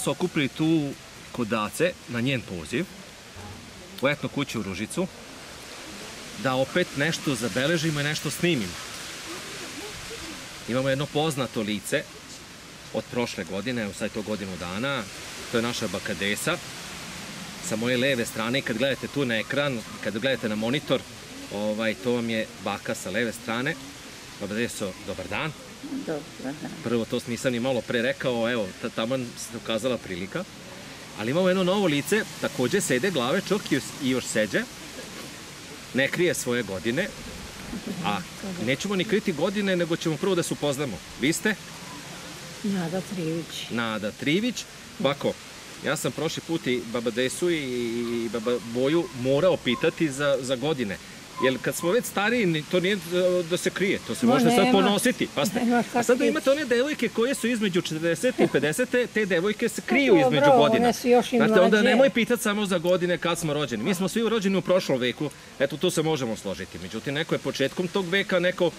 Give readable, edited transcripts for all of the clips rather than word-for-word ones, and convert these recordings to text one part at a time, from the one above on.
nas okupili tu kod Dace, na njen poziv, u etnu kuću u Ružicu, da opet nešto zabeležimo i nešto snimimo. Imamo jedno poznato lice od prošle godine, evo sad je to godinu dana, to je naša baka Desa, sa moje leve strane, i kad gledate tu na ekran, kad gledate na monitor, to vam je baka sa leve strane. Baba Deso, dobar dan. Dobar dan. Prvo, to nisam ni malo pre rekao, evo, tamo se ukazala prilika. Ali imamo jedno novo lice, takođe sede glave, čak i još seđe, ne krije svoje godine, a nećemo ni kriti godine, nego ćemo prvo da se upoznamo. Vi ste? Nada Trivić. Nada Trivić. Ovako, ja sam prošli put i baba Desu i baba Boju morao pitati za godine. Jer kad smo već stariji, to nije da se krije, to se može sad ponositi. A sad imate one devojke koje su između 40 i 50, te devojke se kriju između godina. One su još i mlađe. Znate, onda nemoj pitati samo za godine kad smo rođeni. Mi smo svi rođeni u prošlom veku, eto tu se možemo složiti. Međutim, neko je početkom tog veka, neko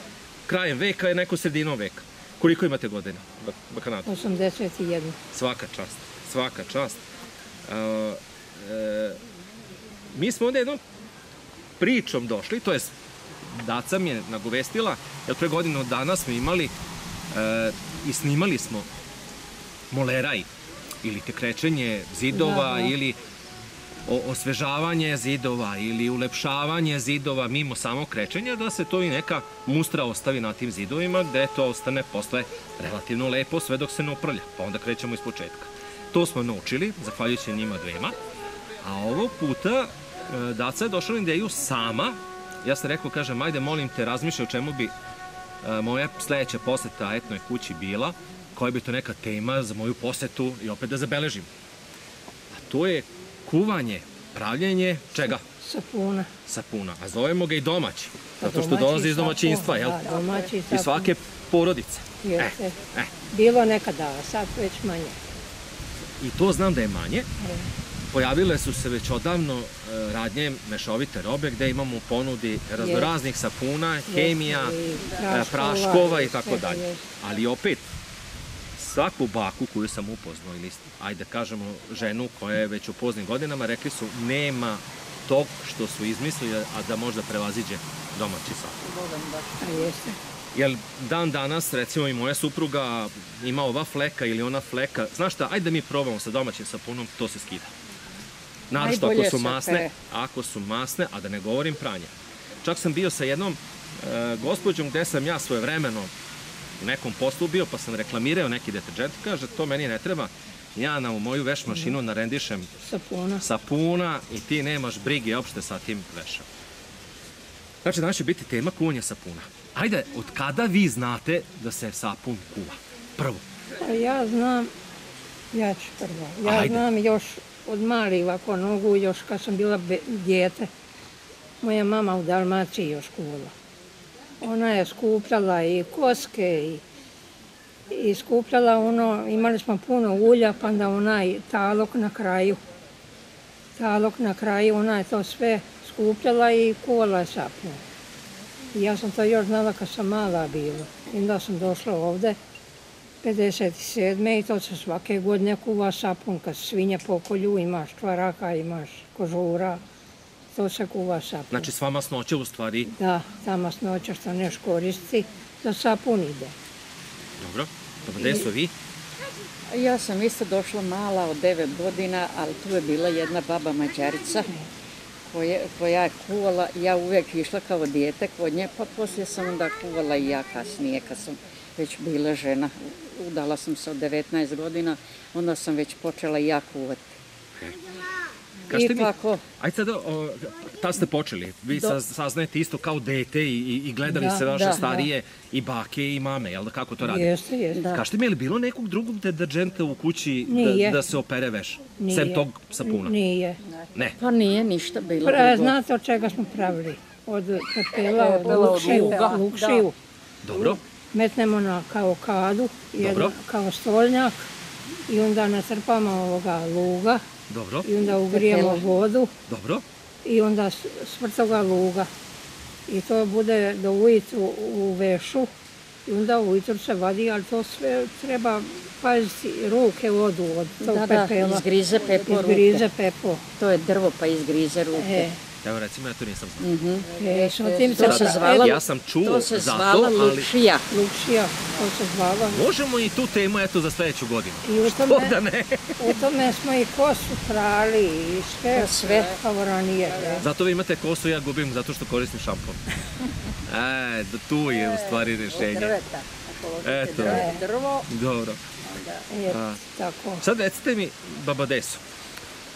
krajem veka i neko sredinom veka. Koliko imate godina, baka Nada? 81. Svaka čast, svaka čast. Mi smo onda jednom pričom došli, to je Daca mi je nagovestila, jer pre godinu dana smo imali i snimali smo moleraj, ili te krečenje zidova, ili osvežavanje zidova, ili ulepšavanje zidova mimo samog krečenja, da se to i neka mustra ostavi na tim zidovima, gde to ostane posle relativno lepo, sve dok se ne uprlja, pa onda krećemo iz početka. To smo naučili, zahvaljujući njima dvema, a ovog puta Daca je došla na ideju sama. Ja sam rekao, kažem, ajde, molim te, razmišljaj o čemu bi moja sledeća poseta etnoj kući bila, koja bi to neka tema za moju posetu i opet da zabeležim. A to je kuvanje, pravljenje čega? Sapuna. Sapuna. A zovemo ga i domaći, zato što dolazi iz domaćinstva, jel? Da, domaći sapun. I svake porodice. Jeste. Bilo nekada, a sad već manje. I to znam da je manje. Pojavile su se već odavno radnje mešovite robe gde imamo u ponudi raznoraznih sapuna, hemija, praškova i tako dalje. Ali opet, svaku baku koju sam upoznao, ili ajde kažemo ženu koja je već u poznim godinama, rekli su nema tog što su izmislili, a da možda prevaziđe domaći sapun. Jer dan danas, recimo i moja supruga ima ova fleka ili ona fleka, znaš šta, ajde da mi probamo sa domaćim sapunom, to se skida. Naravno, ako su masne, a da ne govorim pranje. Čak sam bio sa jednom gospođom gde sam ja svojevremeno u nekom poslu bio, pa sam reklamirao neki deterđent, kaže, to meni ne treba, ja na moju veš mašinu narendišem sapuna i ti nemaš brige opšte sa tim vešom. Znači, danas će biti tema kuvanja sapuna. Ajde, od kada vi znate da se sapun kuva? Prvo. Ja znam, ja ću prvo. Ja znam još od malih ovako nogu, još kad sam bila dijete. Moja mama u Dalmaciji još kuvala. Ona je skupljala i koske i skupljala ono, imali smo puno ulja, pa onda onaj talog na kraju. Talog na kraju, ona je to sve skupljala i kuvala je sapun. I ja sam to još znala kad sam mala bila. I onda sam došla ovde 57. i to se svake godine kuva sapun. Kad svinje pokolju, imaš čvaraka, imaš kožura, to se kuva sapun. Znači sva masnoća u stvari? Da, ta masnoća što neš koristi, za sapun ide. Dobro. Gde su vi? Ja sam isto došla mala od 9 godina, ali tu je bila jedna baba Mađarica koja je kuvala. Ja uvek išla kao dijete kod nje, pa poslije sam onda kuvala i ja kasnije kad sam već bila žena. Udala sam se od 19 godina, onda sam već počela i ja kuvati. Kažete mi, ajde sada, tad ste počeli, vi saznajete isto kao dete i gledali se vaše starije i bake i mame, jel da, kako to radite? Jeste, jeste. Kažete mi, je li bilo nekog drugog deterđenta u kući da se opere veš, sem tog sapuna? Nije. Ne? Pa nije ništa bilo. Znate od čega smo pravili? Od pepela, od lukšiju. Dobro. Metnemo na kao kadu, kao stolnjak i onda natrpamo ovoga luga. Dobro. I onda ugrijemo vodu. Dobro. I onda smrt toga luga. I to bude do ujicu u vešu I onda ujutro se vadi, ali to sve treba paziti, ruke odu od tog pepela. Da, izgrize pepo ruke. Izgrize pepo. To je drvo pa izgrize ruke. Evo recimo, ja to nisam znao. To se zvala, Ja sam čuo to se za zvala to, ali lukšija. Lukšija, to se zvala. možemo i tu temu eto za sljedeću godinu. I Što da ne? u tome smo i kosu prali i sve kao ranije. Zato vi imate kosu, ja gubim zato što koristim šampon. Tu je u stvari rješenje. Eto. Drvo. Dobro. Tako. Sad recite mi, Baba Deso,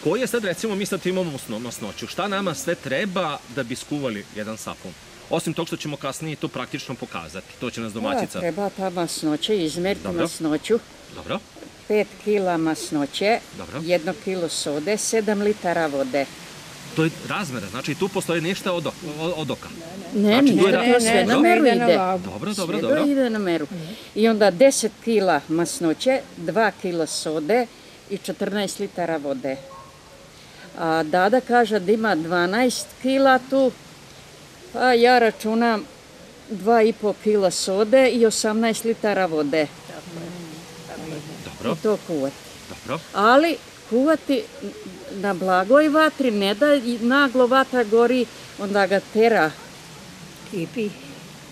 koji je sad recimo mi sad imamo masnoću, šta nama sve treba da bi skuvali jedan sapun? Osim tog što ćemo kasnije to praktično pokazati, to će nas domaćica. Treba ta masnoća, izmeriti masnoću. Dobro. 5 kila masnoće, Dobro. 1 kilo sode, 7 litara vode. To je razmera, znači tu postoji ništa od oka. Ne, to sve na meru ide. Dobro. Sve ide na meru. I onda 10 kila masnoće, 2 kila sode i 14 litara vode. A Dada kaže da ima 12 kila tu, pa ja računam 2,5 kila sode i 18 litara vode. Dobro. I to kuvati. Dobro. Ali kuvati na blagoj vatri, ne da naglo vatra gori, onda ga tera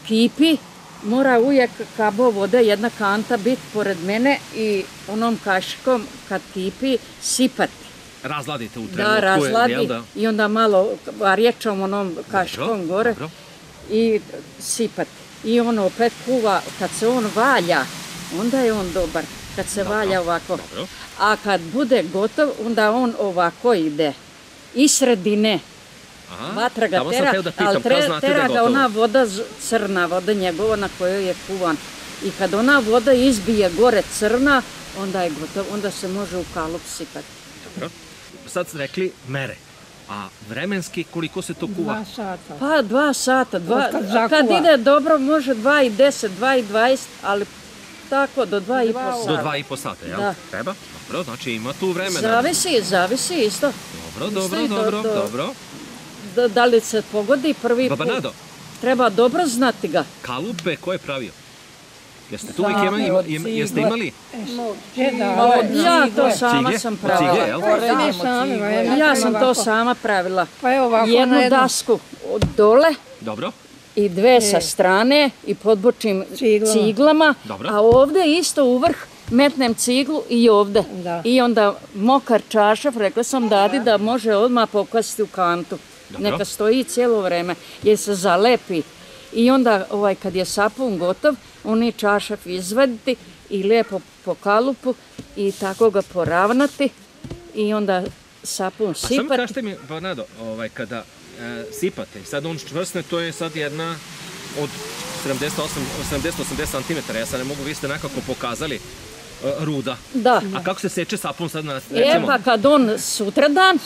kipi. Mora uvijek kabo vode, jedna kanta biti pored mene i onom kašikom kad kipi sipati. Razladite u trenutku. Da, razladi i onda malo varječom onom kašikom gore i sipati. I on opet kuva, kad se on valja, onda je on dobar. Kad se valja ovako. A kad bude gotov, onda on ovako ide. Iz sredine. Vatra ga tera, ali tera ga ona voda, crna voda njegova na kojoj je kuvan. I kad ona voda izbije gore crna, onda je gotov, onda se može u kalup sipati. Dobro. Sad ste rekli mere. A vremenski koliko se to kuva? 2 sata. Pa 2 sata. Kad ide dobro može 2,10, 2,20, ali tako do 2,5 sata. Do 2,5 sata, jel? Treba? Dobro, znači ima tu vremena. Zavisi isto. Dobro. Da li se pogodi prvi put? Baba Nado. Treba dobro znati ga. Kalupe ko je pravio? Jeste tu uvijek jeste imali? Ja to sama sam pravila. Cige, jel? Ja sam to sama pravila. Jednu dasku od dole. Dobro. I 2 sa strane i podbočim ciglama. A ovdje isto u vrh metnem ciglu i ovdje. I onda mokar čašav, rekla sam Dadi da može odmah pokvasiti u kantu. Neka stoji cijelo vreme jer se zalepi. I onda kad je sapun gotov, oni čašav izvaditi i lijepo po kalupu i tako ga poravnati i onda sapun sipati. Samo kažete mi, Nado, kada sipate, sad on čvrsne, to je sad jedna od 70-80 cm, ja sad ne mogu, vi ste nekako pokazali ruda. Da. A kako se seče sapun sad, recimo? Pa kad on sutradan,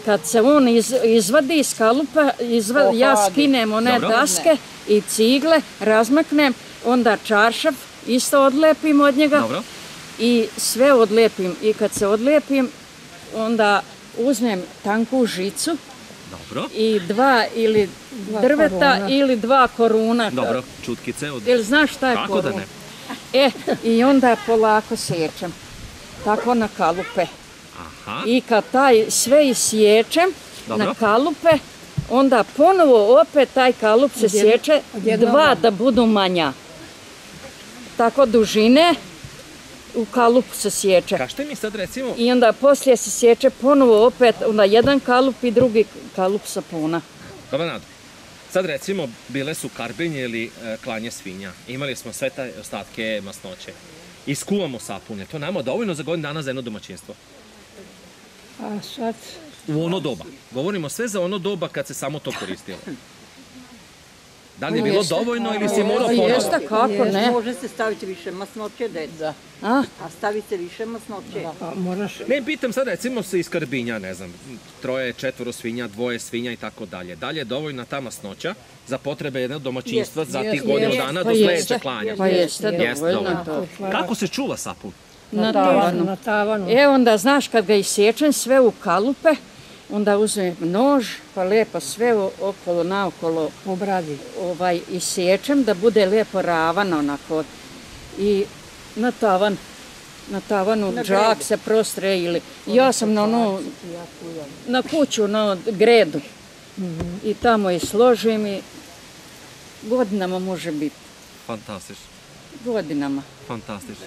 kad se on izvadi iz kalupa, ja skinem one daske i cigle, razmaknem, onda čaršav isto odlepim od njega i sve odlepim. I kad se odlepim, onda uzmem tanku žicu i 2 ili drveta ili 2 koruna. Dobro, čutkice. Jel znaš šta je koruna? Kako da ne? I onda polako sečem. Tako na kalupe. I kad taj sve isječem na kalupe, onda ponovo opet taj kalup se sječe 2 da budu manja. Tako dužine u kalupu se sječe. Kažete mi sad recimo... I onda poslije se sječe ponovo opet, onda jedan kalup i drugi kalup sapuna. Dobar Nado, sad recimo bile su karbinje ili klanje svinja. Imali smo sve te ostatke masnoće. Iskuvamo sapune. To nama dovoljno za godinu dana za jedno domaćinstvo. A sad... U ono doba. Govorimo sve za ono doba kad se samo to koristilo. Da li je bilo dovoljno ili si morao ponovno? Jeste, kako ne. Može se staviti više masnoće, deca. A stavite više masnoće. Ne, pitam sad recimo se iz karbinja, ne znam, 3, 4 svinja, 2 svinja i tako dalje. Da li je dovoljna ta masnoća za potrebe jednog domaćinstva za tih godinu dana do sljedećeg klanja? Pa jeste dovoljno to. Kako se čuva sapun? Na tavanu. Onda znaš kad ga isječem sve u kalupe onda uzmem nož, pa lijepo sve okolo, naokolo Obradi. isječem da bude lijepo ravan onako. I na tavanu džak se prostre ili ja sam na kuću, na gredu. I tamo i složim i godinama može biti. Fantastično. Godinama. Fantastično.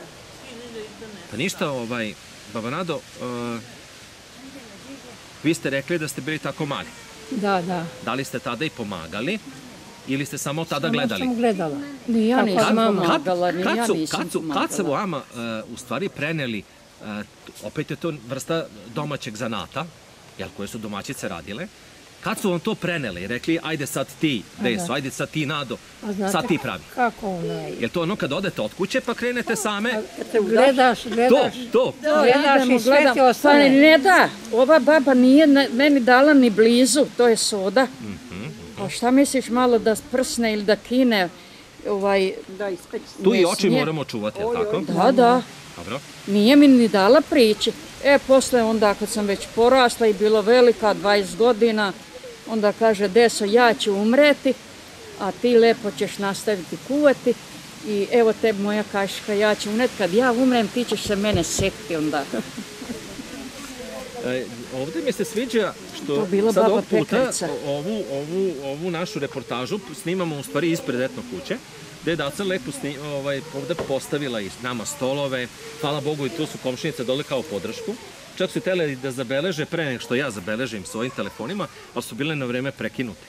Pa ništa, Baba Nado, vi ste rekli da ste bili tako mali. Da. Da li ste tada i pomagali ili ste samo tada gledali? Samo sam gledala. Ja nisam pomagala, ni ja nisam pomagala. Kad se vama u stvari preneli, opet je to vrsta domaćeg zanata, koje su domaćice radile, kad su vam to preneli i rekli, ajde sad ti, Deso, ajde sad ti, Nado, sad ti pravi? Kako Je to ono kad odete od kuće pa krenete same? Gledaš. To. Gledaš i sve ti ostane. Ne da, ova baba nije meni dala ni blizu, to je soda. A šta misliš malo da prsne ili da kine Da ispeći. Tu i oči moramo čuvati, je li tako? Da. Dobro. Nije mi ni dala prići. Posle onda kad sam već porasla i bilo velika, 20 godina, onda kaže, Deso, ja ću umreti, a ti lepo ćeš nastaviti kuvati i evo tebi moja kašika, ja ću umreti, kad ja umrem ti ćeš se mene sekti onda. Ovdje mi se sviđa što sad ovog puta ovu našu reportažu snimamo u stvari ispred etno kuće, gde je Daca lepo ovdje postavila i nama stolove, hvala Bogu i tu su komšinice dole kao podršku. Čak su htjeli da zabeleže pre nego što ja zabeležim svojim telefonima, ali su bile na vreme prekinuti.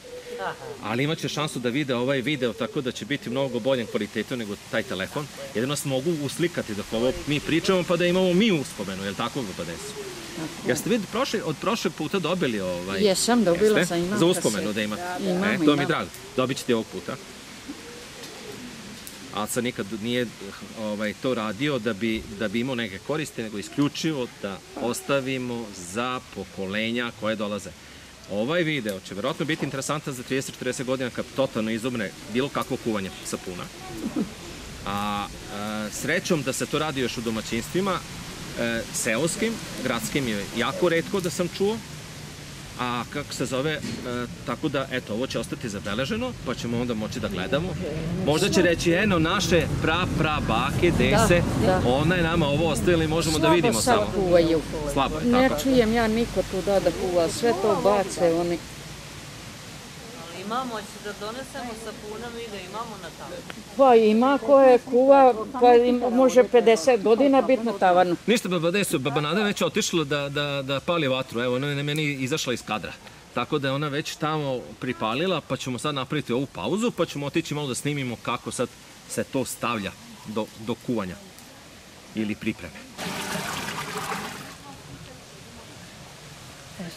Ali imat će šansu da vide ovaj video tako da će biti mnogo boljem kvalitetu nego taj telefon. Jedino se mogu uslikati dok ovo mi pričamo pa da imamo mi uspomenu, je li tako, Baba Deso? Jeste vi od prošlog puta dobili Jesam, dobila sam, imam za uspomenu da imate? To mi je drago. Dobit ćete ovog puta. Aca nikad nije to radio da bi imao neke koristi, nego isključivo da ostavimo za pokolenja koje dolaze. Ovaj video će verovatno biti interesantan za 30-40 godina kad totalno izumre bilo kakvo kuvanje sapuna. A srećom da se to radi još u domaćinstvima, seoskim, gradskim je jako retko da sam čuo, a kako se zove, tako da, eto, ovo će ostati zabeleženo, pa ćemo onda moći da gledamo. Možda će reći, eno, naše bake, dese, ona je nama ovo ostavila i možemo da vidimo samo. Slabo kuvaju. Slabo je, tako. Ne čujem ja niko tu da kuva, sve to bace oni. Imamo, će da donesemo sapunom i da imamo na tavanu. Pa ima koje kuva, pa može 50 godina biti na tavanu. Ništa, Baba Deso, Baba Nada je već otišla da pali vatru, evo, ona je meni izašla iz kadra. Tako da je ona već tamo pripalila, pa ćemo sad napraviti ovu pauzu, pa ćemo otići malo da snimimo kako sad se to stavlja do kuvanja ili pripreme.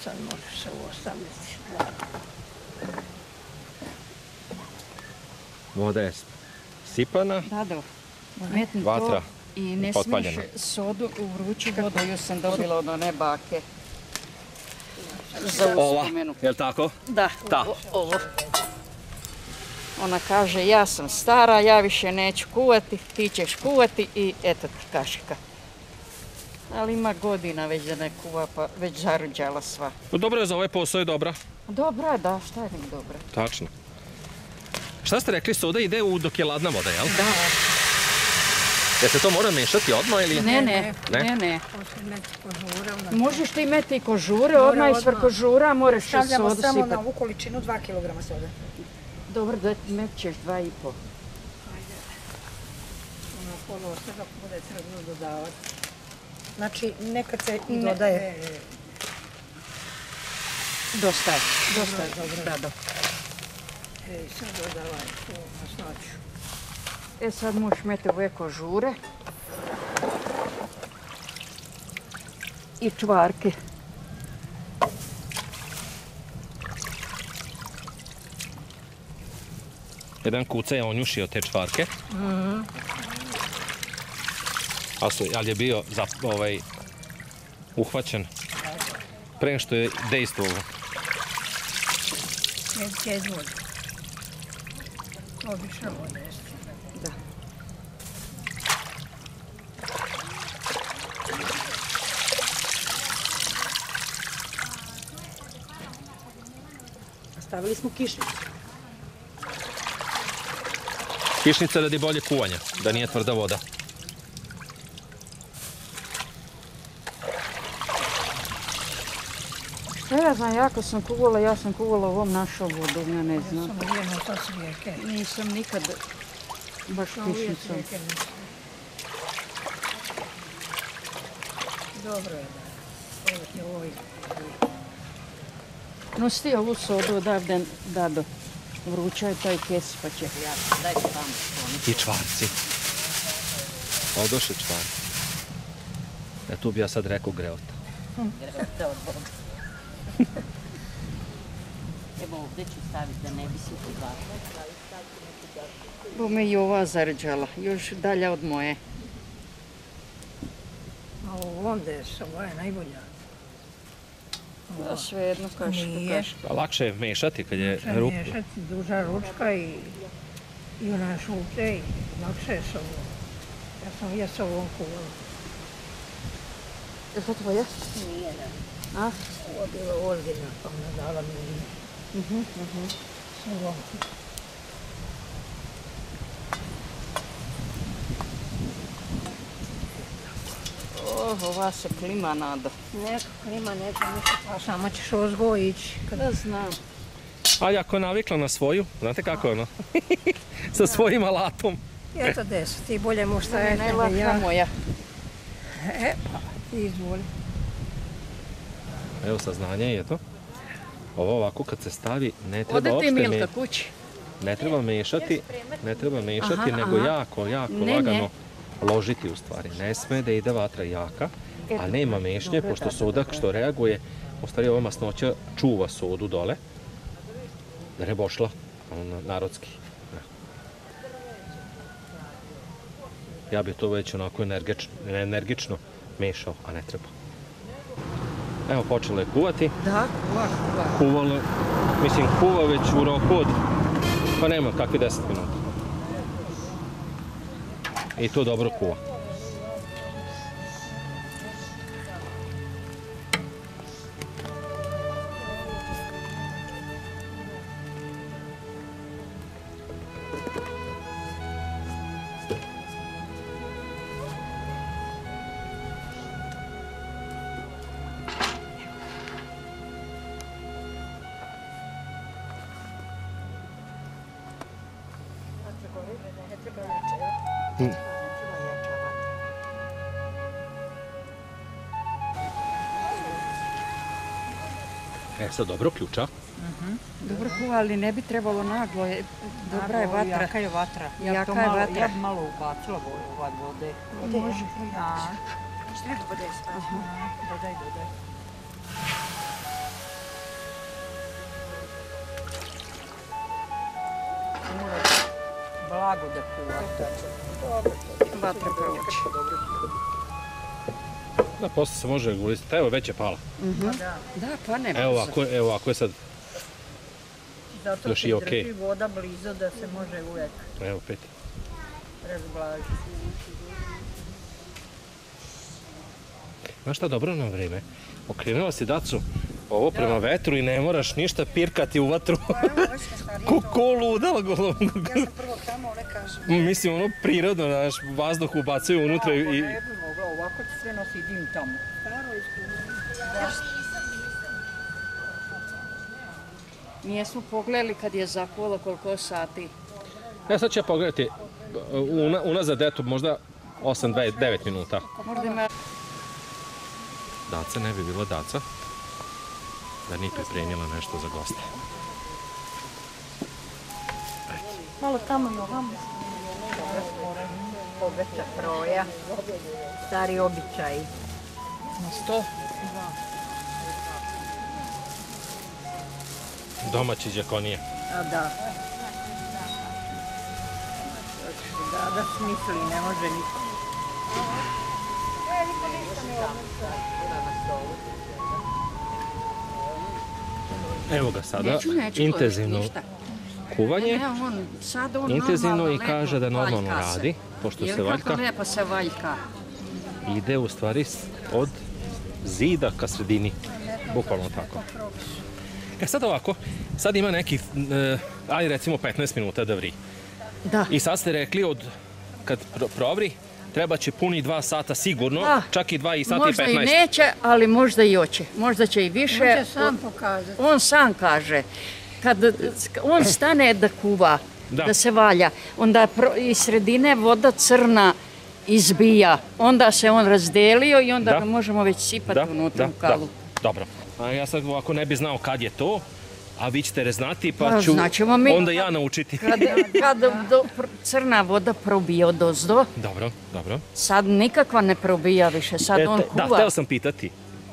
Sad može se ovo staviti. Voda je sipana, vatra i ne smiješ sodu u vruću vodu, još sam dobila od one bake. Za uspomenu. Je li tako? Da, ovo. Ona kaže, ja sam stara, ja više neću kuvati, ti ćeš kuvati i eto ti kašika. Ali ima godina već da ne kuva, pa već zaruđala sva. Dobro je za ovaj posao, je dobra? Dobra, da, šta je mi dobra? Tačno. Šta ste rekli, soda ide dok je ladna voda, jel? Da. Jel se to mora mešati odmah ili? Ne. Možeš ti imeti i kožure, odmah i svr kožura, moraš sodu sipati. Stavljamo samo na ovu količinu 2 kg sode. Dobro, da mećeš 2,5. Ajde. Ono ponovo svega bude trebno dodavati. Znači, nekad se i dodaje. Dosta je. Dobro. Ej, sad dodavaj tu masnoću. Sad možeš meti ove kožure i čvarke. Jedan kuca je onjušio te čvarke. Ali je bio uhvaćen pre što je dejstvovao. Bez vode. Obično voda jeste. Da. stavili smo kišnicu. Kišnica radi bolje kuvanja, da nije tvrda voda. Ja znam, jako sam kuvala, ja sam kuvala ovom našom vodom, ja ne znam. Samo jedno to svijeke. Nisam nikad baš kišnicom. Dobro je da. Evo ti ovoj. Nosi ti ovu sodu odavde, Dado. Vruća je taj kes, pa će. Daj tamo. I čvarci. Odoše čvarci. Tu bi ja sad rekao greota. Greota od Boga. Evo ovdje ću staviti da ne bi se podvatila. Bome i ova zarđala, još dalja od moje. A ovdje je ova je najbolja. Da, svejedno kašku. Lakše je mešati kad je ruku. Mešati, duža ručka i ona šuplje i lakše je s ovom. Ja s ovom kuvala. Je to tvoja? Nije, da. A? Ovo je bila Olgina, pa ona dala mi ime. S ovom. Ova se klima, Nado. Neka klima, neka ništa, pa samo ćeš ozgo ići. Da znam. Ali ako je navikla na svoju, znate kako je ono? Sa svojim alatom. Eto desu, ti bolje možeš stajati nego Najlakša ja. moja. Pa, ti izvoli. Evo saznanje je to. Ovo ovako kad se stavi ne treba Ode ti uopšte Milka kući. ne treba mešati, nego jako lagano ložiti u stvari. Ne sme da ide vatra jaka, a nema mešnje, pošto soda što reaguje, u stvari ova masnoća čuva sodu dole, da ne bošla, narodski. Ja bi to već onako energično mešao, a ne treba. Evo, počela je kuvati. Da, Kuvala, mislim, kuva već u roku od, pa nema kakvi 10 minuta. I to dobro kuva. Sad dobro ključa. dobro kuva, ali ne bi trebalo naglo. Dobra je vatra. Jaka je vatra. Ja bi malo ubacila vode. Može. Dodaj. Blago da kuva. Vatra proći. Da, posle se može regulisati. Evo, već je pala. Da, pa ne. Evo ovako je sad. Zato još se i okej. drži voda blizu da se može uvek Evo, pet. razblažiti. Znaš šta, dobro na vreme. Okrenula si dacu ovo prema vetru i ne moraš ništa pirkati u vatru. Ko ludala golom. Ja sam prvo tamo, ne kažem. Mislim, ono prirodno, znaš, vazduh ubacuju unutra i... Ne bi mogla, ovako će sve nosi dim tamo. Nijesmo pogledali kad je zakuvala koliko sati. Ja sad ću ja pogledati unazad, eto, možda 8-9 minuta. Možda ima... Daca ne bi bilo daca da nije pripremila nešto za goste. Malo tamo i ovamo. Pogača proja, stari običaj. Na 100. Domaći đakonije. A da. Da smisli, ne može niko. Evo ga sada, intenzivno kuvanje, intenzivno i kaže da normalno radi, pošto se valjka. Kako lijepo se valjka. Ide u stvari od zida ka sredini, bukvalno tako. Sad ovako, sad ima neki, ajde recimo 15 minuta da vri. Da. I sad ste rekli kad provri, treba će puni 2 sata sigurno, čak i 2 sata i 15. Možda i neće, ali možda i hoće. Možda će i više. On će sam pokazati. On sam kaže. Kad on stane da kuva, da se valja, onda iz sredine voda crna izbija. Onda se on razdelio i onda ga možemo već sipati unutra u kalu. Dobro. A ja sad ovako ne bi znao kad je to, a vi ćete znati pa ću onda ja naučiti. Kad crna voda probija odozdo. Dobro. Sad nikakva ne probija više, sad on kuva. Da, hteo sam pitati.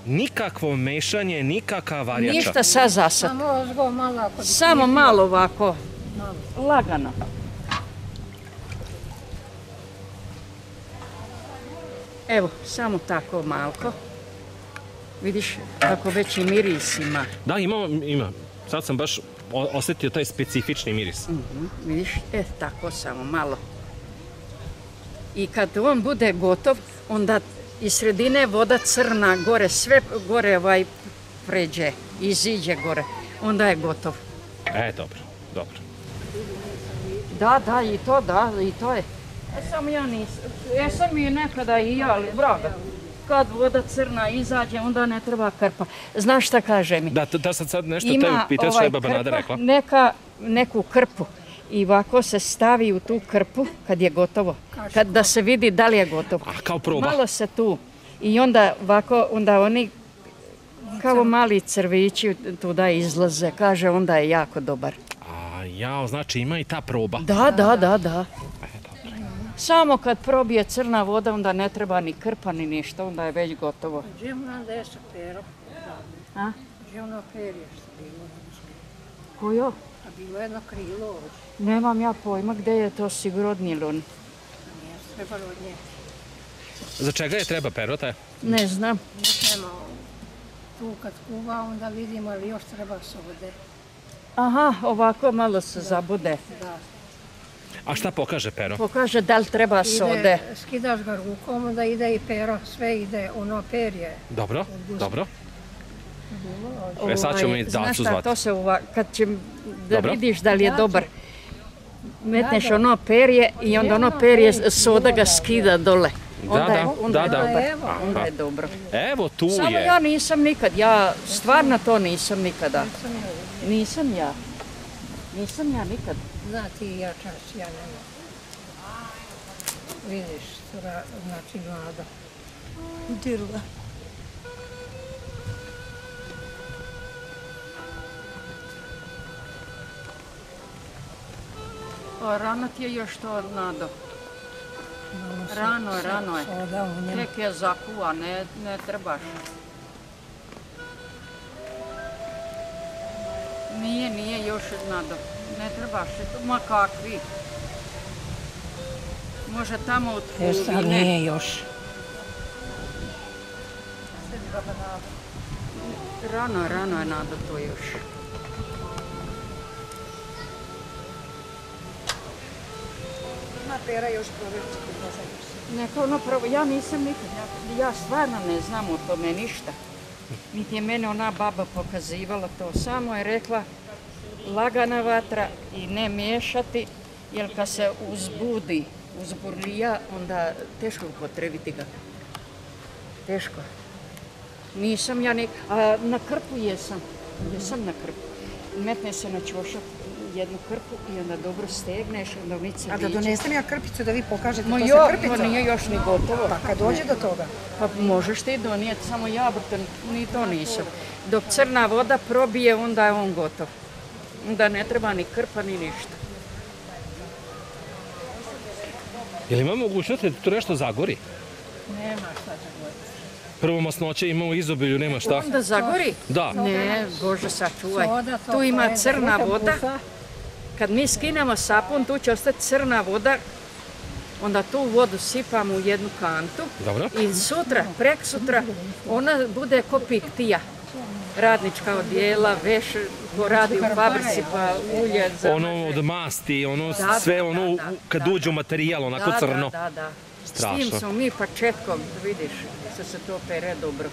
Nikakvo mešanje, nikakva varjača. Ništa sad zasad. Samo malo ovako. Lagano. Evo, samo tako malko. Vidiš kako već i miris ima. Da, ima. Sad sam baš osjetio taj specifični miris. Vidiš, tako samo malo. I kad on bude gotov, onda iz sredine voda crna gore, sve gore pređe, iziđe gore. Onda je gotov. Dobro. Da, i to je. Samo ja nisam. Jesam i nekada i ja, ali vraga. Kad voda crna izađe, onda ne treba krpa. Znaš šta kaže mi? Da sad nešto te pitaš što je baba Nada rekla. Neku krpu i ovako se stavi u tu krpu kad je gotovo. Da se vidi da li je gotovo. A kao proba? Malo se tu. I onda ovako, onda oni kao mali crvići tu da izlaze. Kaže, onda je jako dobar. Znači ima i ta proba? Da. Samo kad probije crna voda, onda ne treba ni krpa ni ništa, onda je već gotovo. Gdje ona desa pero? A? Gdje ono perje što bilo? Kojo? A bilo jedno krilo ovdje. Nemam ja pojma gdje je to sigurno od nilon. Nije trebalo od nje. Za čega je treba pero taj? Ne znam. Nema tu kad kuva, onda vidimo ali još treba sode. Aha, ovako malo se zabude. Da. A šta pokaže pero? Pokaže da li treba sode. Skidaš ga rukom, onda ide i pero, sve ide, ono perje. Dobro. Sad ćemo i dacu zvati. Znaš šta, to se kad će da vidiš da li je dobar. Metneš ono perje i onda ono perje soda ga skida dole. Onda je dobro. Evo tu je. Samo ja nisam nikad, ja stvarno to nisam nikada. Nisam ja nikad. Zna ti ja čas, ja ne mogu. Vidiš, znači mlada. Dirla. Rano ti je još to, Nado. Rano je. Tek je zakuva, ne trebaš. Nije još, Nado. Ne trebaš, ma kakvi. Može tamo od polovine. Sad nije još. Rano je, Nado, to još. Ima pera još provjeriti. Ja nisam nikad, ja stvarno ne znam o tome ništa. Niti je mene ona baba pokazivala to. Samo je rekla lagana vatra i ne miješati, jer kad se uzburlija, onda teško upotrebiti ga. Teško. Nisam ja a na krpu jesam na krpu. Metne se na ćošak jednu krpu i onda dobro stegneš, onda unice. A da donesem ja krpicu da vi pokažete, to se krpica? To nije još ni gotovo. Pa kad dođe do toga? Pa možeš ti donijeti, samo jabuke, ni to nisam. Dok crna voda probije, onda je on gotov. Onda ne treba ni krpa, ni ništa. Jel ima mogućnosti da tu nešto zagori? Nema šta zagori. Prvo masnoće ima u izobilju, nema šta. Onda zagori? Da. Ne, Bože sačuvaj. Tu ima crna voda. Kad mi skinemo sapun, tu će ostati crna voda. Onda tu vodu sipamo u jednu kantu. Dobro. I preksutra, ona bude ko piktija. Radnička odijela, veš, ko radi u fabrici, pa ulje. Ono od masti, sve ono kad uđe u materijal, onako crno. Da. Strašno. S tim smo mi pačetkom, vidiš, što se to pere dobro.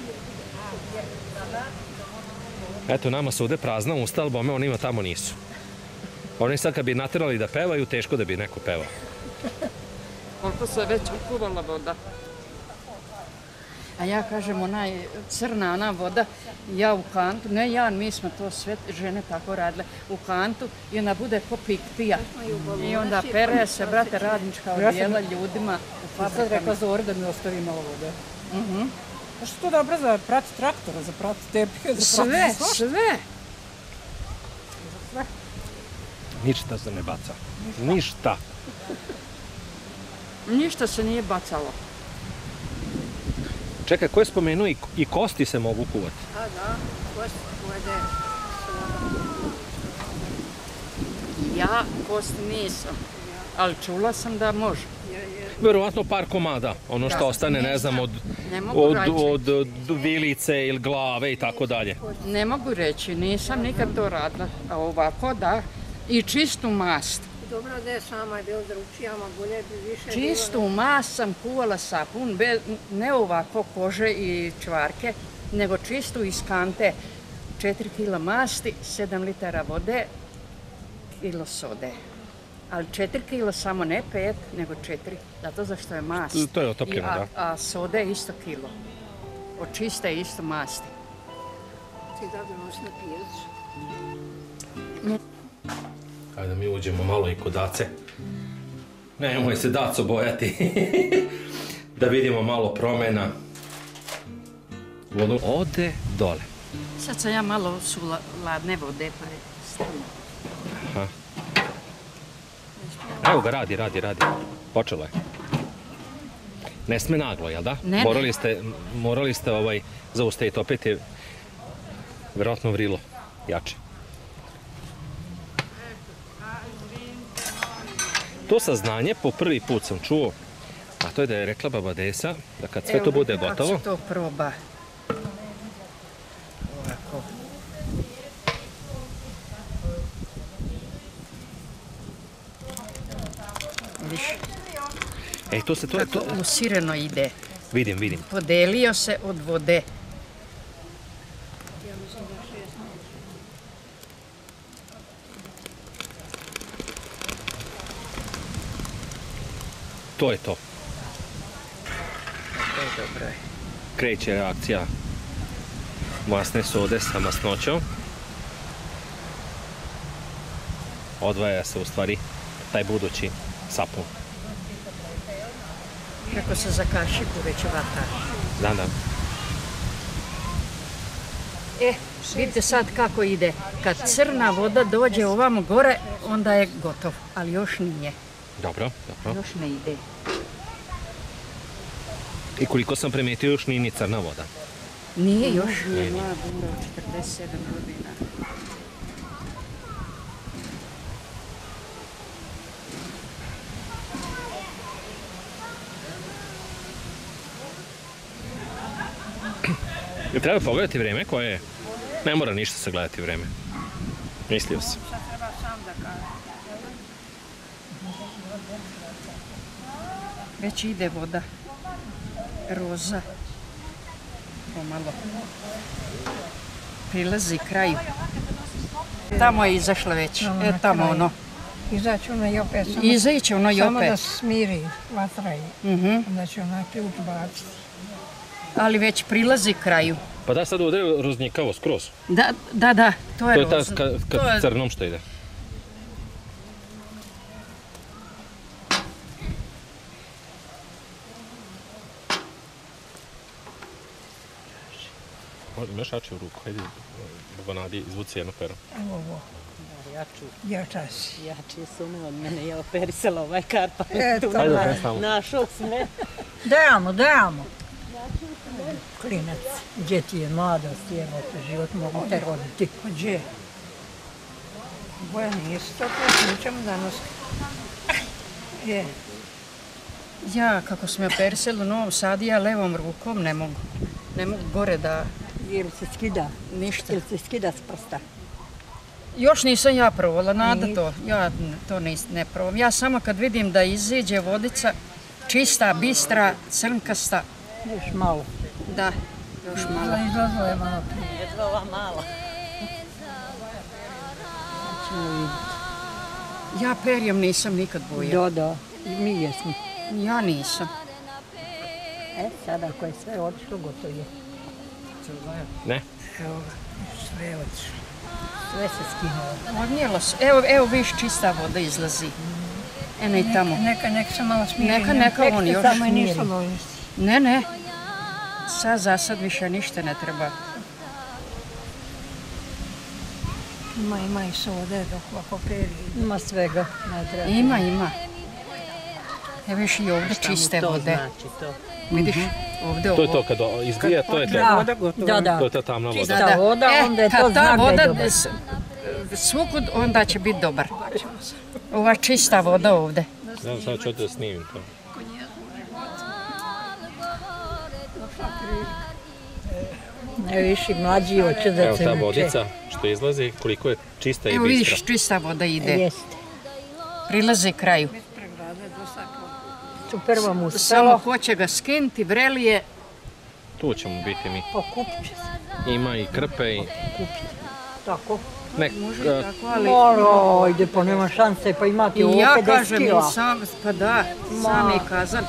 Eto, nama su ovde prazna usta, ali bome onima tamo nisu. Oni sad kad bi naterali da pevaju, teško da bi neko pevao. Koliko se već ukuvala voda. A ja kažem, crna ona voda, ja u kantu, ne ja, mi smo to sve žene tako radile, u kantu i ona bude ko piktija. I onda pere se, brate, radnička odjela ljudima u fabrikama. Sad rekla Zori da mi ostavi malo vode. A što je to dobro za prati traktora, za prati tepike, za prati Sve. Ništa se ne baca. Ništa. Ništa se nije bacalo. Čekaj, ko je spomenuo i kosti se mogu kuvati? Da, kosti vode. Ja kost nisam, ali čula sam da može. Verovatno par komada, ono što ostane, ne znam, od vilice ili glave i tako dalje. Ne mogu reći, nisam nikad to radila, a ovako da, i čistu mast. Dobro da je sama bilo drugčijama, bolje bi više Čistu mast sam kuvala sapun, ne ovako kože i čvarke, nego čistu iz kante. 4 kila masti, 7 litara vode, kilo sode. Ali 4 kilo samo, ne 5, nego 4, zato zašto je mast. To je otopljeno, da. A sode isto kilo. Od čiste isto masti. Ti da donosi na pijacu. Ajde da mi uđemo malo i kod Dace. Nemoj se, Daco, bojati. Da vidimo malo promjena. Vodu ode dole. Sad sam ja malo su ladne vode, pa je stavno. Aha. Evo ga, radi. Počelo je. Ne sme naglo, jel da? Ne. Morali ste zaustaviti, opet je vjerojatno vrilo jače. To saznanje po prvi put sam čuo, a to je da je rekla baba Desa da kad sve to bude gotovo... Evo, kako se to proba. Ovako. Viš? Kako usireno ide. Vidim. Podelio se od vode. To je to. Dobro je. Kreće reakcija masne sode sa masnoćom. Odvaja se u stvari taj budući sapun. Kako se zakaši već vata. Da. Vidite sad kako ide. Kad crna voda dođe ovamo gore, onda je gotov, ali još nije. Dobro. Još ne ide. I koliko sam primetio, još nije ni crna voda. Nije još. Nije mlad, umro 47 godina. Treba pogledati vreme koje je. Ne mora ništa se gledati vreme. Mislio sam. Sad treba sam da kaže. Već ide voda. Roza. Pomalo. Prilazi kraju. Tamo je izašla već. Tamo ono. Izaći ono i opet. Izaći ono i opet. Samo da smiri vatra i onda će ona ključ baciti. Ali već prilazi kraju. Pa da, sad ovdje je roznjikavo skroz. Da, to je roza. roza. To je ta crnom što ide. Imaš jače u ruku, hajde, Vanadi, izvuci jedno pero. Evo ovo. Jača si. Jači su me od mene, ja operisala ovaj karpa. Hajde, predstavamo. Našao sme. Dajamo. Klinac, gdje ti je mladost, evo te život, mogu te roditi. Gdje? Bojani isto, to nećemo danas. Ja, kako sam je operisala u Novom Sadu, ja levom rukom ne mogu. Ne mogu gore da... Jer se skida. Ništa. Jer se skida s prsta. Još nisam ja provala, Nada to. Ja to ne probam. Ja samo kad vidim da iziđe vodica, čista, bistra, crnkasta. Još malo. Da, još malo. Izlazilo je malo prije. Jedva ova mala. Ja perjem nisam nikad bojala. Da, i mi jesmo. Ja nisam. Sada ako je sve otišlo, gotovo je. Ne? Evo ga, sve je otišlo. Sve se skinulo. Odnijelo se. Evo viš čista voda izlazi. Eno i tamo. Neka se malo smiri. Neka on još. Samo i ništa ložiti. Ne. Sad za sad više ništa ne treba. Ima i sode dok ovako peri. Ima svega, ne treba. Ima. Evo viš i ovdje čiste vode. Znači to. Vidiš, ovdje ovo. To je to, kad izbije, to je to. Da. To je ta tamna voda. Čista voda, onda je to kad ta znak da je voda dobar. svukud, onda će biti dobar. Ova čista voda ovdje. Sad ću da snimim to. Ne viši mlađi hoće da Evo se ta uče. vodica što izlazi, koliko je čista i Evo bistra. vidiš, čista voda ide. Jeste. Prilazi kraju. Su prvo mu Samo stalo, hoće ga skinuti, vrelije. Tu ćemo biti mi. pokupit će se. Ima i krpe i... Tako. Tako, ali... Ajde, pa nema šanse, pa imate ovo I ja 50 kažem, i kila. sam, pa da, sam je kazan.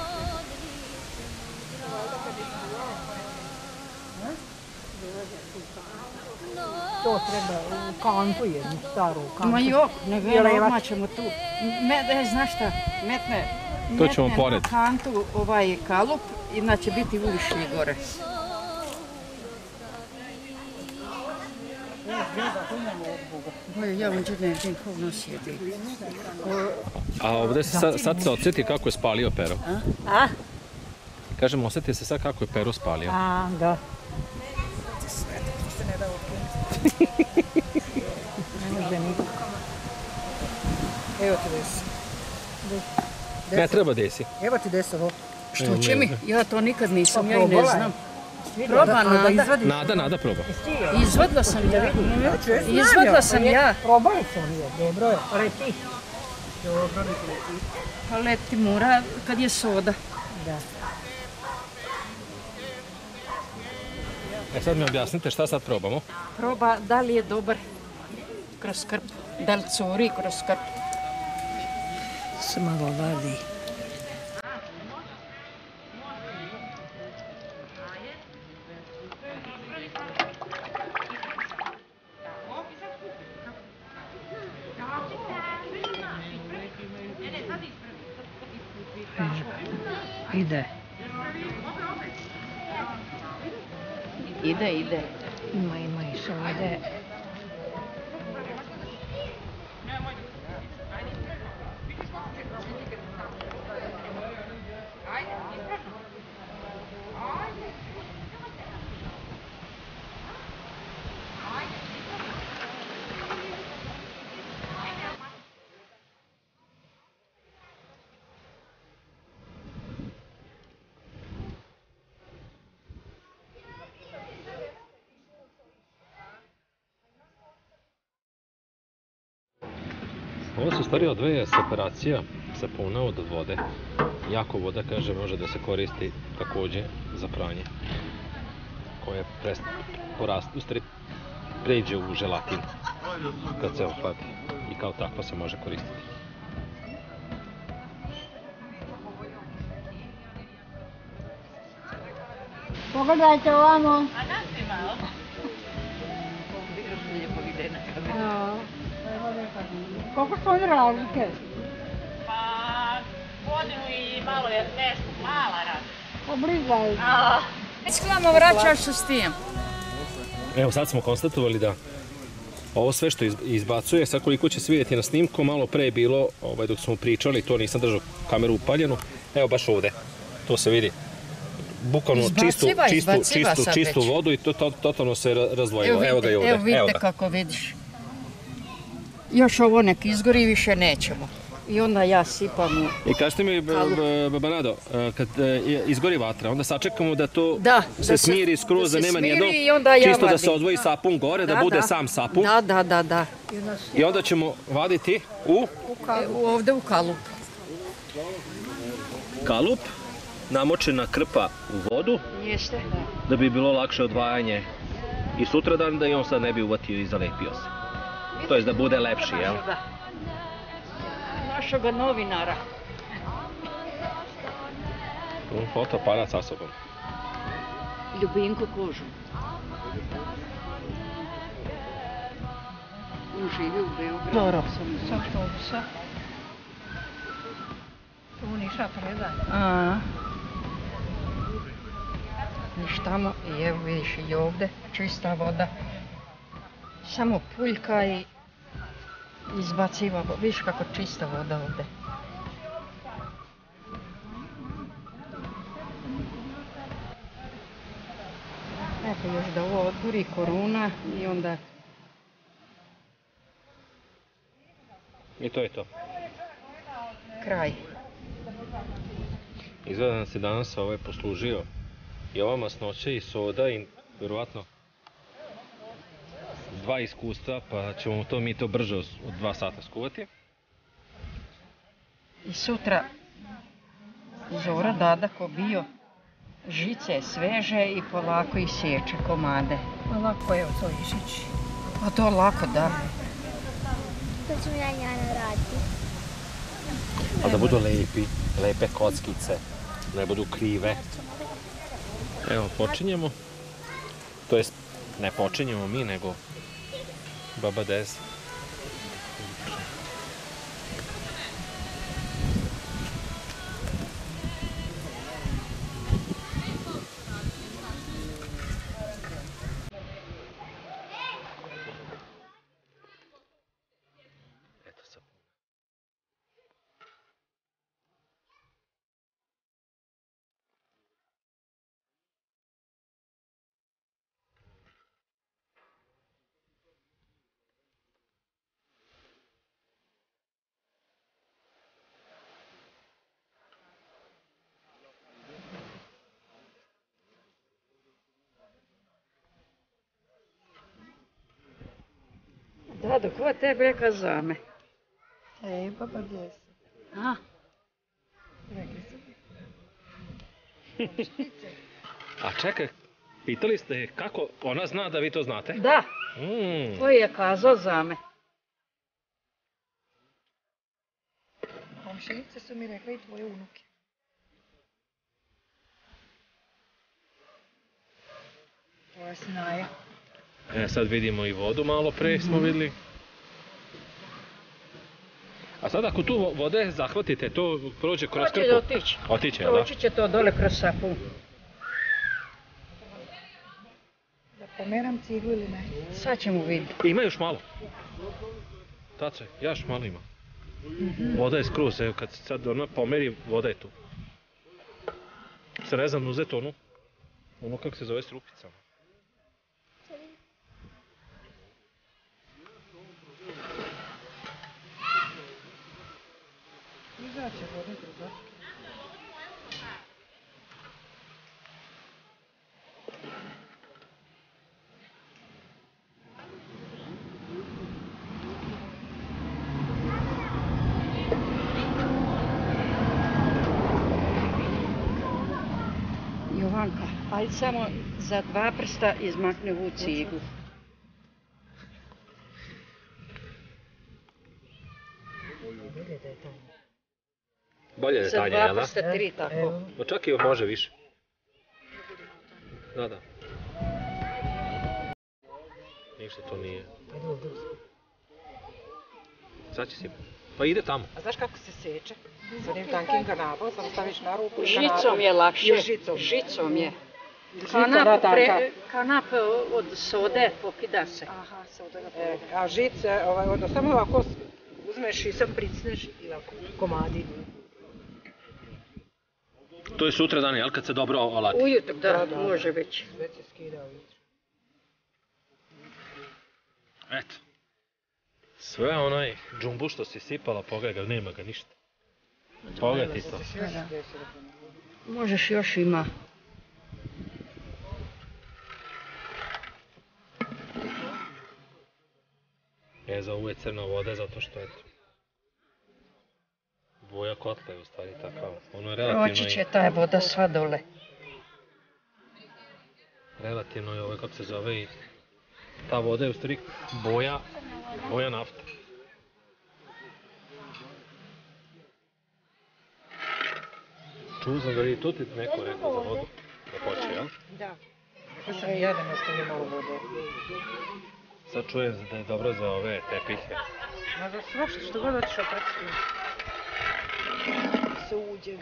To treba u kantu jednu, staru kantu. Ma jok, ne Ili vela, ovak- odmah ćemo tu. Znaš šta, metne To ćemo pored. na kantu ovaj kalup, inače biti uvišnji gore. Ja on ne vidim kako sjedi. A ovdje se sad se odsjeti kako je spalio pero. A? Kažem, osjeti se sad kako je pero spalio. A, da. Ne može niko. Evo ti desi. Ne treba desi. Evo ti desi ovo. Što će mi? Ja to nikad nisam, Pa ja i ne probala je. znam. Proba Nada. Nada proba. Izvadila sam ja. Izvadila sam ja. Probali smo je, dobro je. Leti. Pa leti mora kad je soda. Da. Sad mi objasnite šta sad probamo. Proba da li je dobar kroz krp. Da li curi kroz krp. Se malo vadi. Ide. Ide. Ima i sode. Ovo su stvari od dve separacija sapuna od vode. Jako voda, kaže, može da se koristi također za pranje. Koje pređe u želatin kad se ohladi. I kao takva se može koristiti. Pogledajte ovamo. Koliko su oni razlike? Pa, godinu i malo je nešto, mala razlika. Oblizaju. Isklamo vraćaš se s tim. Evo sad smo konstatovali da ovo sve što izbacuje, sad koliko će se vidjeti na snimku, malo pre je bilo, dok smo pričali, to nisam držao kameru upaljenu, evo baš ovdje, to se vidi. Bukvalno čistu vodu i to totalno se razdvojilo. Evo ga i ovdje. Evo vidite kako vidiš. Još ovo nek izgori, više nećemo. I onda ja sipam u... I kažete mi, Baba Nado, kad izgori vatra, onda sačekamo da to se smiri skroz, da nema nijedno, čisto da se odvoji sapun gore, da bude sam sapun. Da. I onda ćemo vaditi ovdje u kalup. Kalup, namočena krpa u vodu, da bi bilo lakše odvajanje i sutradan, da i on sad ne bi uvatio i zalepio se. To jest da bude lepši, jel? Da. Našega novinara. Fotoaparat sa sobom. Ljubinko Kožu. On živi u Beogradu. Dobro, s autobusa. Tu niša predaje. Viš tamo i evo vidiš i ovdje čista voda. Samo puljka i izbaciva. Viš kako čista voda ovdje. Eto još da ovo otvori koruna i onda... I to je to. Kraj. Izgleda nam se danas poslužio i ova masnoća i soda i vjerovatno 2 iskustva, pa ćemo mi to brže od 2 sata skuvati. I sutra Zora dada ko bio žice sveže i polako isječe komade. A lako je to išići. A to lako, da. To ću ja njana raditi. Ali da budu lepe kockice, ne budu krive. Evo, počinjemo. To jest, ne počinjemo mi, nego baba Dez. Dado, ko tebe reka zame? Ej, baba Dez. A? Rekli su. A čekaj, pitali ste kako ona zna da vi to znate? Da, to je kazao zame. Komšinice su mi rekli i tvoje unuke. To je Snaja. Sad vidimo i vodu malo pre smo vidjeli. A sad ako tu vode zahvatite, to prođe kroz krpu? Hoće otići. Otiće, jel da? Proći će to dole kroz sapun. Da pomeram ciglu ili ne? Sad ćemo vidjeti. Ima još malo. Tace, još malo ima. Voda je skroz, evo kad se sad ona pomeri, voda je tu. Se ne znam uzeti ono kako se zove s rupicama. Izaće voda kroz. Jovanka, ajde samo za 2 prsta izmakne ovu ciglu. Bolje je Za tanje, 2 jel da? prsta 3 tako. No čak i može više. Da. Ništa to nije. Sad će si... Pa ide tamo. A znaš kako se seče? S onim tankim kanapom, samo staviš na ruku i Žicom je lakše. Žicom je. Kanap od sode pokida se. Aha, soda ga pokida. A žice, onda samo ovako uzmeš i sam pricneš i ovako komadi. To je sutra dan, jel? Kad se dobro olati. Ujutro, da, može već. Već se skida ujutro. Eto. Sve onaj džumbu što si sipala, pogledaj ga, nema ga ništa. Pogledaj ti to. Možeš još ima. Za ovu je crna voda zato što eto. Boja kotla je u stvari takav. Ono je relativno... Proći će ta voda sva dole. Relativno je kako se zove i... Ta voda je u stvari boja Boja nafta. Čuo sam da je to ti neko rekao za vodu. Da hoće, jel? Da. Rekao sam i ja da ne stavim malo vode. Sad čujem da je dobro za ove tepihe. Ma za svašta što god otišao predstavim.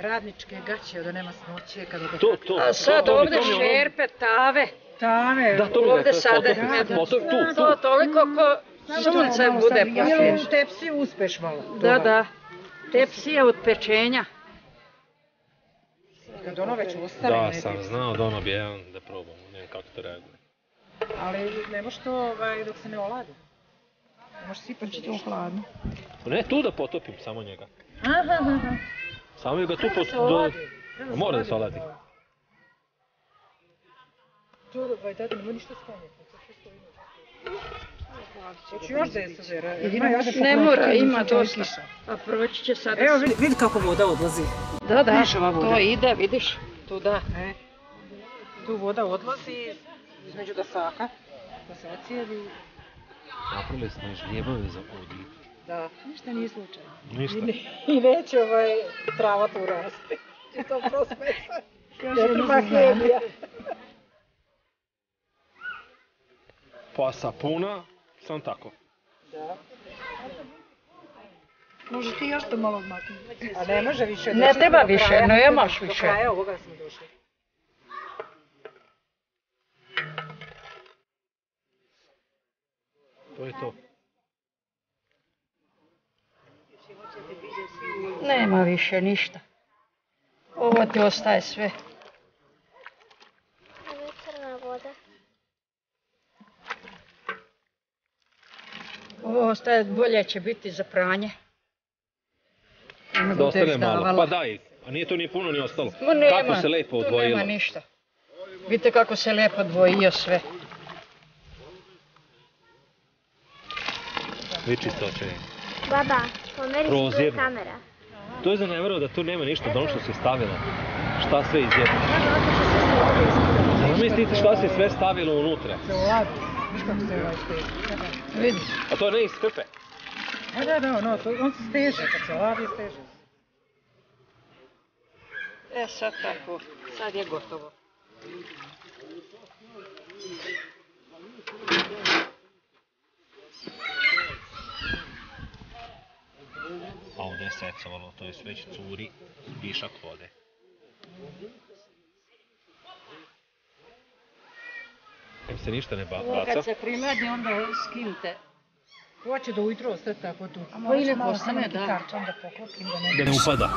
Radničke gaće, da nema snoće. A sad ovdje šerpe, tave. Tave. Da, to mi ovdje da sada. To toliko ko sunce bude poslije. Ili u tepsiju uspeš malo. Da. Tepsija od pečenja. Kad ono već ostane. Da, sam znao da ono bi jedan da probam, ne znam kako to reaguje. Ali ne možeš to dok se ne oladi. Ne možeš sipati to hladno. Ne, tu da potopim samo njega. Aha. Samo ga tu mora da se oladi. To dadi, nema ništa stavljati. Hoću još da je sazera. Ne mora, ima dosta. A proći će sada. Evo vidi kako voda odlazi. Da, to ide, vidiš. Tu da. Tu voda odlazi između dasaka. Da se ocijedi. Napravili smo još ljebove za odliv. Da, ništa nije slučajno. Ništa. I neće trava tu rasti. Će to prosmesa. Ne treba hemija. Pa sapuna, sam tako. Da. Može ti još to malo odmaknuti. A ne može više. Ne treba više, nemaš više. Do kraja ovoga smo došli. To je to. Nema više ništa. Ovo ti ostaje sve. Ovo je crna voda. Ovo ostaje, bolje će biti za pranje. Da ostane malo, pa daj. A nije to ni puno ni ostalo. Kako se lepo odvojilo. Tu nema ništa. Vidite kako se lepo odvojio sve. Vi čistoće. Baba, pomeri se tu kamera. To je za nevjerovat da tu nema ništa od ono što si stavila. Šta sve izjedno. Zamislite šta si sve stavilo unutra. Se oladi. Viš kako se steže. Vidi. A to ne iz krpe? Da, on se steže. Kad se oladi, steže. Sad tako. Sad je gotovo. A ovdje je secovalo, to je već curi višak vode. Em se ništa ne baca? Kad se primadi, onda skinite. Hoće da ujutro ostati tako tu. Pa ili postane, da. Karton da poklopim, Da ne upada.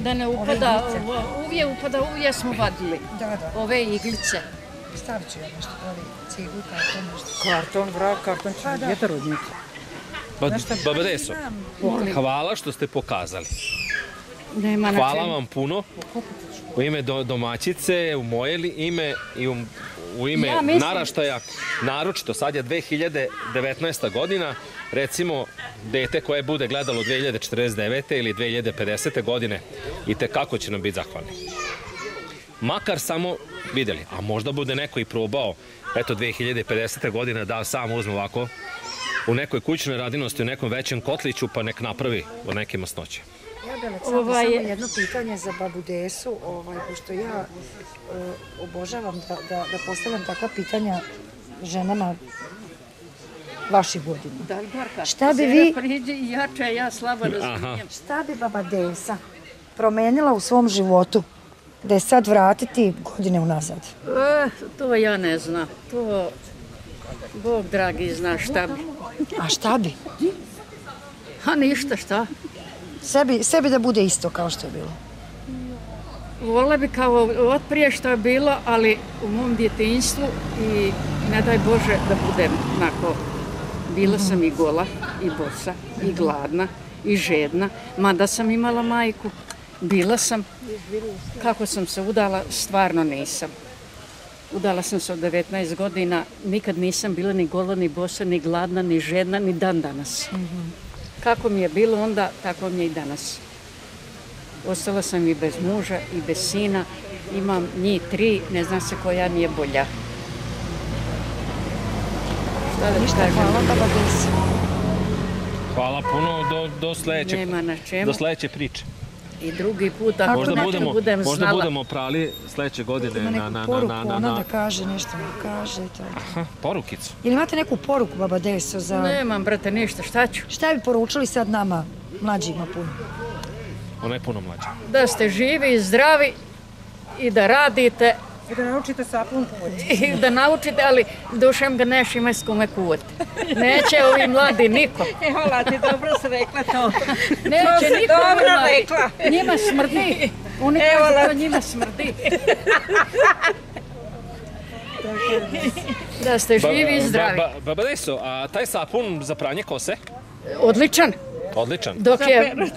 Da ne upada, uvijek upada, uvijek smo vadili. Da. Ove iglice. Stavit ću ja nešto, ciglu, karton, nešto. Karton će vjetrorodnicu. Baba Deso, hvala što ste pokazali. Hvala vam puno. U ime domaćice, u moje ime i u ime naraštaja, naročito sad je 2019. godina, recimo dete koje bude gledalo 2049. ili 2050. godine i tekako će nam biti zahvalni. Makar samo vidjeli, a možda bude neko i probao, eto 2050. godine da sam uzme ovako u nekoj kućnoj radinosti, u nekom većem kotliću, pa nek napravi od neke masnoće. Ja bih Aleksandra samo jedno pitanje za babu Desu, pošto ja obožavam da postavljam takva pitanja ženama vaših godina. Šta bi vi... Jače, ja slabo razumijem. Šta bi baba Desa promenila u svom životu da je sad vratiti godine unazad? To ja ne znam. To Bog dragi zna šta bi. A šta bi? A ništa, šta? Sebi da bude isto kao što je bilo. Vola bi kao od prije što je bilo, ali u mom djetinjstvu i ne daj Bože da budem onako. Bila sam i gola, i bosa, i gladna, i žedna. Mada sam imala majku, bila sam. Kako sam se udala, stvarno nisam. Udala sam se od 19 godina, nikad nisam bila ni gola, ni bosa, ni gladna, ni žedna, ni dan danas. Kako mi je bilo onda, tako mi je i danas. Ostala sam i bez muža, i bez sina. Imam njih 3, ne znam se koja mi je bolja. Ništa, hvala baba Desa. Hvala puno do sledećeg. Nema na čemu. Do sledeće priče. I drugi put, ako Možda budem znala. budemo prali sledeće godine Ima neku poruku, ona da kaže nešto, da kaže. Aha, porukicu. Ili imate neku poruku, baba Deso, za... Nemam, brate, ništa, šta ću? Šta bi poručili sad nama, mlađima puno? Ona je puno mlađa. Da ste živi i zdravi i da radite. I da naučite sapun kuvati. I da naučite, ali dušem ga neš ima s kume kuvati. Neće ovi mladi niko. Evo, ti dobro si rekla to. Neće niko dobro mladi. rekla. Njima smrdi. Oni kažu da njima smrdi. Da ste živi i zdravi. Baba Deso, a taj sapun za pranje kose? Odličan. Odličan.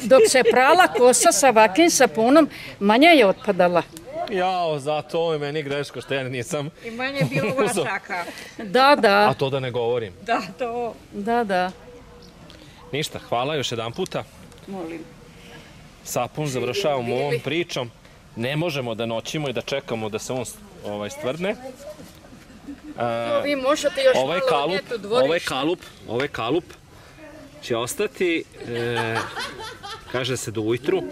Dok se prala kosa sa ovakvim sapunom, manje je otpadala. Jao, zato je meni greško što ja nisam... I manje je bilo vašaka. Da. A to da ne govorim. Da, to. Da. Ništa, hvala još jedan puta. Molim. Sapun završavamo ovom pričom. Ne možemo da noćimo i da čekamo da se on stvrdne. Vi možete još malo odnijeti u dvorište. Ovaj kalup će ostati, kaže se do ujutru.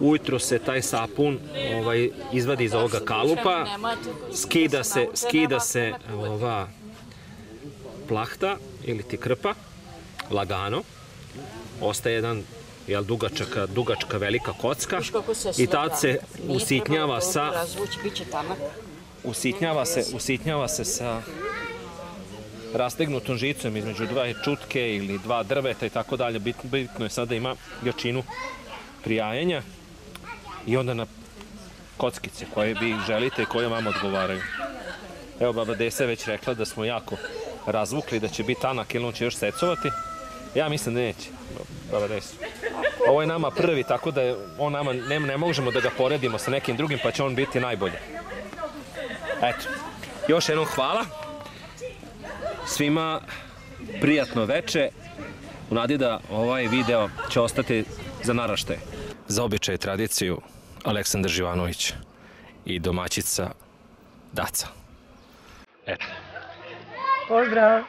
Ujutro se taj sapun izvadi iz ovoga kalupa, skida se ova plahta ili ti krpa, lagano. Ostaje jedan dugačka velika kocka i tad se usitnjava se sa rastegnutom žicom između dve čutke ili dva drveta i tako dalje. Bitno je sad da ima jačinu prijajenja i onda na kockice koje vi želite i koje vam odgovaraju. Evo, baba Desa je već rekla da smo jako razvukli, da će biti tanak ili on će još secovati. Ja mislim da neće, baba Desa. Ovo je nama prvi, tako da on nama, ne možemo da ga poredimo sa nekim drugim, pa će on biti najbolji. Eto, još jednom hvala. Svima prijatno veče. U nadi da ovaj video će ostati za naraštaje. Za običaj i tradiciju Aleksandar Živanović i domaćica Daca. Eto. Pozdrav!